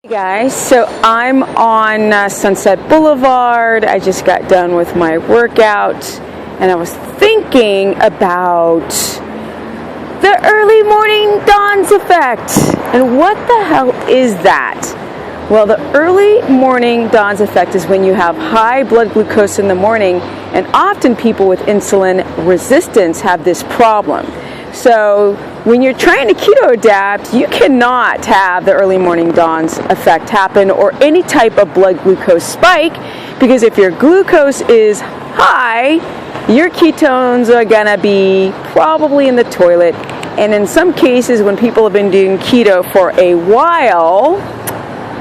Hey guys, so I'm on Sunset Boulevard. I just got done with my workout and I was thinking about the early morning dawns effect. And what the hell is that? Well, the early morning dawns effect is when you have high blood glucose in the morning, and often people with insulin resistance have this problem. So when you're trying to keto adapt, you cannot have the early morning dawns effect happen or any type of blood glucose spike, because if your glucose is high, your ketones are gonna be probably in the toilet. And in some cases, when people have been doing keto for a while,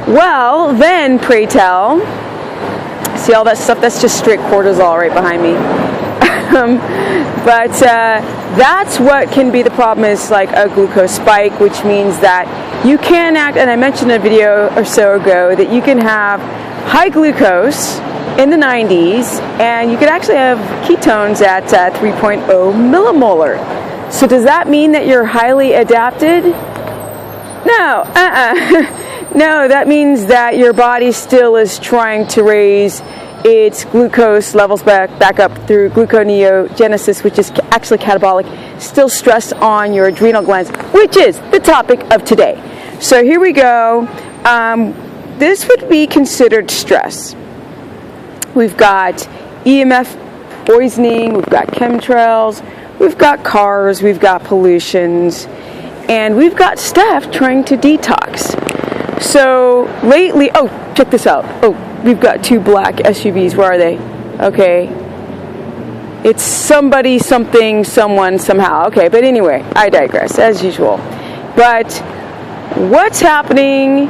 well, then pray tell, see all that stuff? That's just straight cortisol right behind me. But that's what can be the problem, is like a glucose spike, which means that you can act, and I mentioned a video or so ago that you can have high glucose in the 90s and you could actually have ketones at 3.0 millimolar. So does that mean that you're highly adapted? No, no, that means that your body still is trying to raise its glucose levels back up through gluconeogenesis, which is actually catabolic, still stress on your adrenal glands, which is the topic of today. So here we go. This would be considered stress. We've got EMF poisoning, we've got chemtrails, we've got cars, we've got pollutions, and we've got staff trying to detox. So lately, oh, check this out. Oh, we've got two black SUVs. Where are they? Okay. It's somebody, something, someone, somehow. Okay, but anyway, I digress, as usual. But what's happening,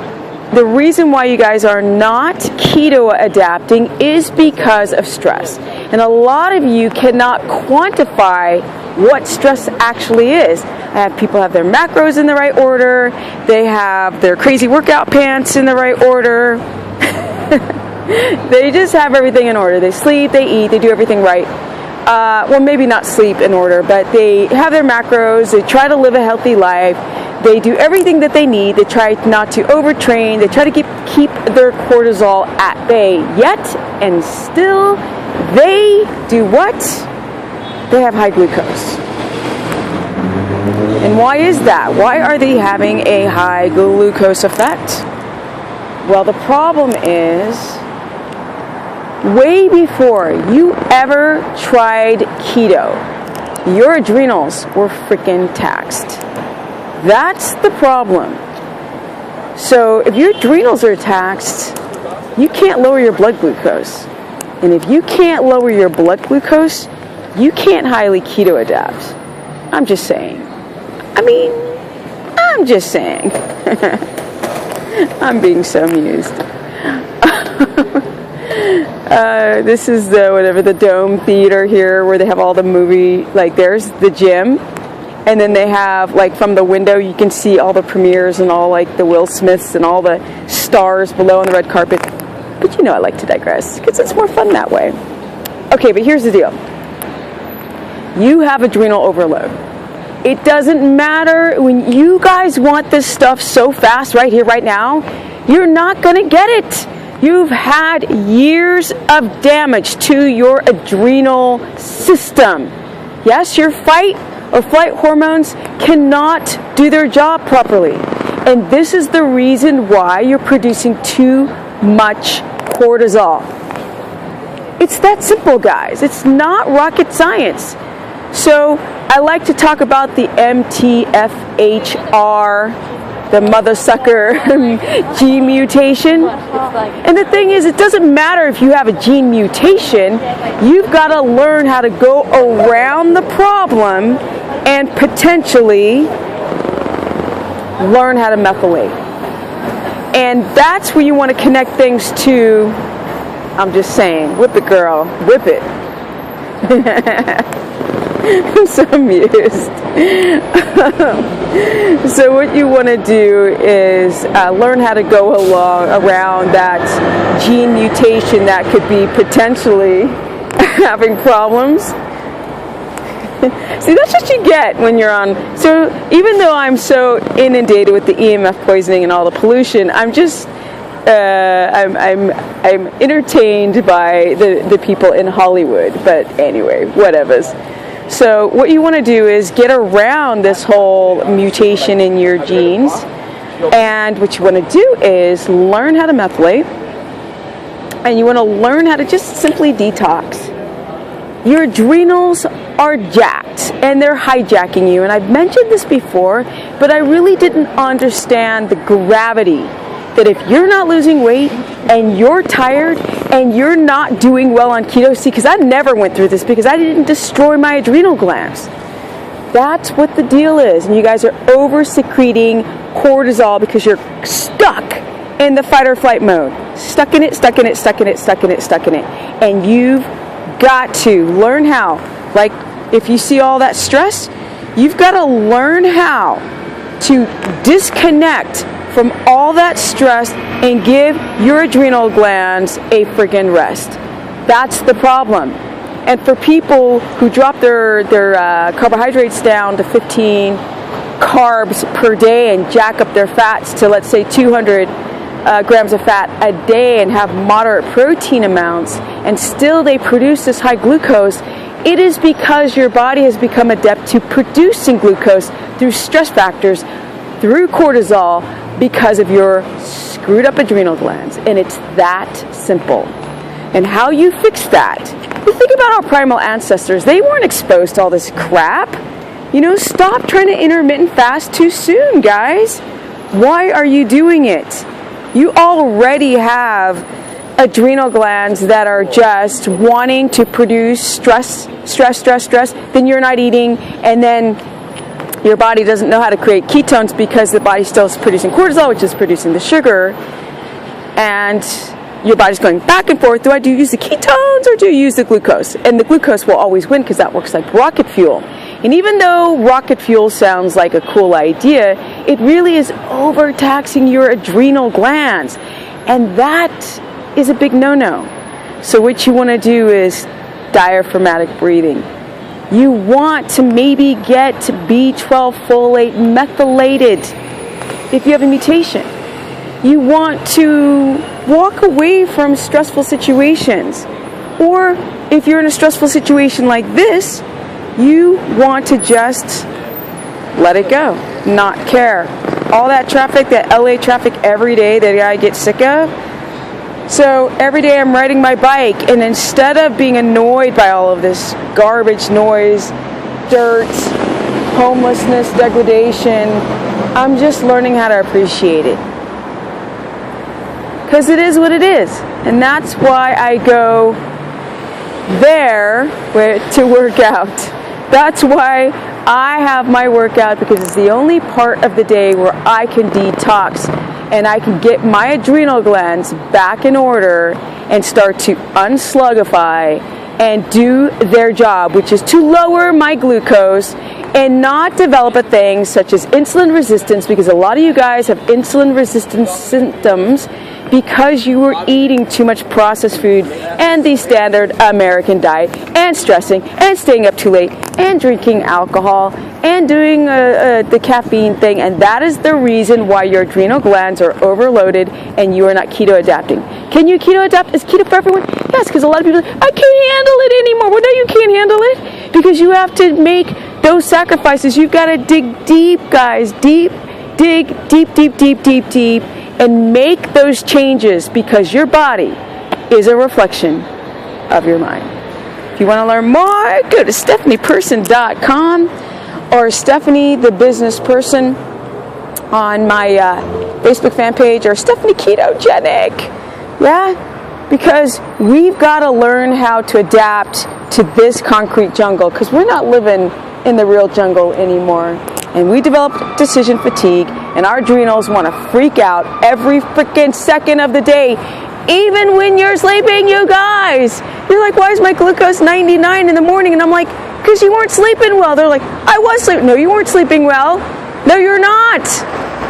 the reason why you guys are not keto adapting is because of stress. And a lot of you cannot quantify what stress actually is. I have people have their macros in the right order. They have their crazy workout pants in the right order. They just have everything in order. They sleep, they eat, they do everything right. Well, maybe not sleep in order, but they have their macros. They try to live a healthy life. They do everything that they need. They try not to overtrain. They try to keep their cortisol at bay. Yet, and still, they do what? They have high glucose. And why is that? Why are they having a high glucose effect? Well, the problem is, way before you ever tried keto, your adrenals were freaking taxed. That's the problem. So if your adrenals are taxed, you can't lower your blood glucose. And if you can't lower your blood glucose, you can't highly keto adapt. I'm just saying. I'm just saying. I'm being so amused. This is the Dome Theater here, where they have all the movie, like there's the gym, and then they have, like, from the window you can see all the premieres and all, like, the Will Smiths and all the stars below on the red carpet. But you know I like to digress, because it's more fun that way. Okay, but here's the deal. You have adrenal overload. It doesn't matter when you guys want this stuff so fast right here, right now, you're not going to get it. You've had years of damage to your adrenal system. Yes, your fight or flight hormones cannot do their job properly. And this is the reason why you're producing too much cortisol. It's that simple, guys. It's not rocket science. So I like to talk about the MTHFR, the mother sucker gene mutation. And the thing is, it doesn't matter if you have a gene mutation. You've got to learn how to go around the problem and potentially learn how to methylate. And that's where you want to connect things to. I'm just saying, whip it, girl, whip it. I'm so amused. So what you want to do is learn how to go around that gene mutation that could be potentially having problems. See, that's what you get when you're on. So even though I'm so inundated with the EMF poisoning and all the pollution, I'm just I'm entertained by the people in Hollywood, but anyway, whatever. So what you want to do is get around this whole mutation in your genes, and what you want to do is learn how to methylate, and you want to learn how to just simply detox. Your adrenals are jacked, and they're hijacking you, and I've mentioned this before, but I really didn't understand the gravity that if you're not losing weight and you're tired and you're not doing well on keto, see, because I never went through this because I didn't destroy my adrenal glands. That's what the deal is. And you guys are over secreting cortisol because you're stuck in the fight or flight mode. Stuck in it. And you've got to learn how. Like, if you see all that stress, you've got to learn how to disconnect from all that stress and give your adrenal glands a friggin' rest. That's the problem. And for people who drop their carbohydrates down to 15 carbs per day and jack up their fats to, let's say, 200 grams of fat a day and have moderate protein amounts, and still they produce this high glucose, it is because your body has become adept to producing glucose through stress factors, through cortisol, because of your screwed up adrenal glands. And it's that simple. And how you fix that, you think about our primal ancestors. They weren't exposed to all this crap. You know, stop trying to intermittent fast too soon, guys. Why are you doing it? You already have adrenal glands that are just wanting to produce stress, then you're not eating, and then your body doesn't know how to create ketones because the body still is producing cortisol, which is producing the sugar, and your body's going back and forth. Do I use the ketones or do you use the glucose? And the glucose will always win because that works like rocket fuel. And even though rocket fuel sounds like a cool idea, it really is overtaxing your adrenal glands. And that is a big no-no. So what you want to do is diaphragmatic breathing. You want to maybe get B12 folate methylated if you have a mutation. You want to walk away from stressful situations. Or if you're in a stressful situation like this, you want to just let it go, not care. All that traffic, that LA traffic every day that I get sick of. So every day I'm riding my bike, and instead of being annoyed by all of this garbage, noise, dirt, homelessness, degradation, I'm just learning how to appreciate it. Because it is what it is. And that's why I go there to work out. That's why I have my workout, because it's the only part of the day where I can detox and I can get my adrenal glands back in order and start to unslugify and do their job, which is to lower my glucose and not develop a thing such as insulin resistance, because a lot of you guys have insulin resistance symptoms because you were eating too much processed food and the standard American diet and stressing and staying up too late and drinking alcohol and doing the caffeine thing. And that is the reason why your adrenal glands are overloaded and you are not keto adapting. Can you keto adapt? Is keto for everyone? Yes, because a lot of people are like, I can't handle it anymore. Well, no, you can't handle it because you have to make those sacrifices. You've got to dig deep, guys. Dig deep, and make those changes, because your body is a reflection of your mind. If you want to learn more, go to stephanieperson.com or Stephanie the Business Person on my Facebook fan page, or Stephanie Ketogenic. Yeah? Because we've got to learn how to adapt to this concrete jungle, because we're not living in the real jungle anymore. And we develop decision fatigue, and our adrenals want to freak out every freaking second of the day, even when you're sleeping, you guys. You're like, why is my glucose 99 in the morning? And I'm like, because you weren't sleeping well. They're like, I was sleeping. No, you weren't sleeping well. No, you're not.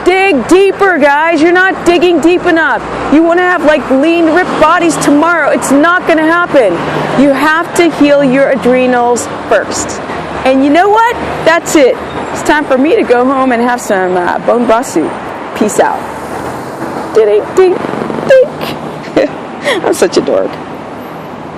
Dig deeper, guys. You're not digging deep enough. You want to have like lean, ripped bodies tomorrow. It's not going to happen. You have to heal your adrenals first. And you know what? That's it. It's time for me to go home and have some bone broth soup. Peace out. Ding. such a dork.